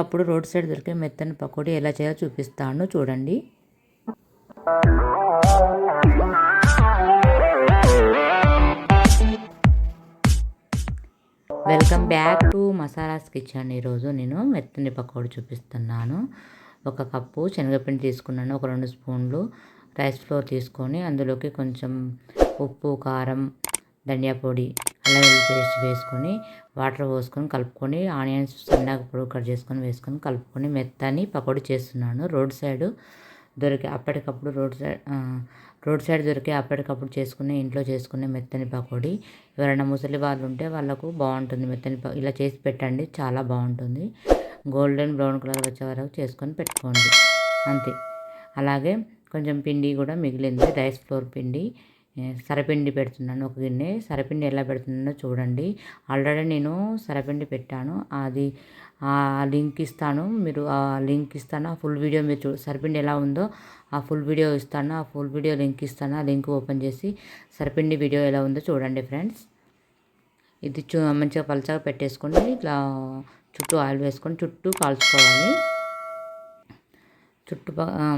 ఇప్పుడు road side దొరికే మెత్తని పకోడీ ఎలా చేయాలో చూపిస్తాను చూడండి. Welcome back to masalas kitchen. ఈరోజు నేను మెత్తని పకోడీ చూపిస్తున్నాను. 1 కప్పు శనగపిండి తీసుకున్నాను, ఒక 2 స్పూన్లు రైస్ ఫ్లోర్ తీసుకొని అందులోకి కొంచెం ఉప్పు, కారం, ధనియా పొడి, అల్లం వెల్లుల్లి పేస్ట్ వేసుకొని వాటర్ పోసుకొని కలుపుకొని ఆనియన్స్ సన్నగా పొడి కట్ చేసుకొని వేసుకొని కలుపుకొని మెత్తని పకోడీ చేస్తున్నాను. రోడ్ సైడ్ దొరికే అప్పటికప్పుడు రోడ్ సైడ్ దొరికే అప్పటికప్పుడు చేసుకునే ఇంట్లో చేసుకునే మెత్తని పకోడీ. ఎవరైనా ముసలి వాళ్ళు ఉంటే వాళ్ళకు బాగుంటుంది. మెత్తని ఇలా చేసి పెట్టండి, చాలా బాగుంటుంది. గోల్డెన్ బ్రౌన్ కలర్ వచ్చే వరకు చేసుకొని పెట్టుకోండి, అంతే. అలాగే కొంచెం పిండి కూడా మిగిలింది, రైస్ ఫ్లోర్ పిండి. సరపిండి పెడుతున్నాను, ఒక గిన్నె. సరపిండి ఎలా పెడుతున్నానో చూడండి. ఆల్రెడీ నేను సరపిండి పెట్టాను, అది ఆ లింక్ ఇస్తాను, మీరు ఆ లింక్ ఇస్తాను. ఆ ఫుల్ వీడియో మీరు సరపిండి ఎలా ఉందో ఆ ఫుల్ వీడియో ఇస్తాను, ఆ ఫుల్ వీడియో లింక్ ఇస్తాను. ఆ లింక్ ఓపెన్ చేసి సరపిండి వీడియో ఎలా ఉందో చూడండి ఫ్రెండ్స్. ఇది మంచిగా పలచగా పెట్టేసుకొని ఇట్లా చుట్టూ ఆయిల్ వేసుకొని చుట్టూ కాల్చుకోవాలి.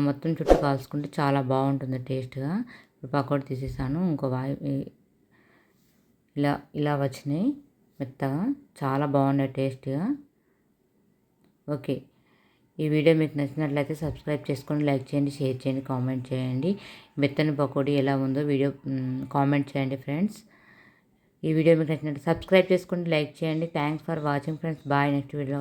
మొత్తం చుట్టూ కాల్చుకుంటే చాలా బాగుంటుంది టేస్ట్గా. ఇప్పుడు పకోడీ తీసేసాను. ఇంకో ఇలా వచ్చినాయి మెత్తగా, చాలా బాగున్నాయి టేస్ట్గా. ఓకే, ఈ వీడియో మీకు నచ్చినట్లయితే సబ్స్క్రైబ్ చేసుకొని లైక్ చేయండి, షేర్ చేయండి, కామెంట్ చేయండి. మెత్తని పకోడీ ఎలా ఉందో వీడియో కామెంట్ చేయండి ఫ్రెండ్స్. ఈ వీడియో మీకు నచ్చినట్టు సబ్స్క్రైబ్ చేసుకోండి, లైక్ చేయండి. Thanks for watching friends. Bye. Next video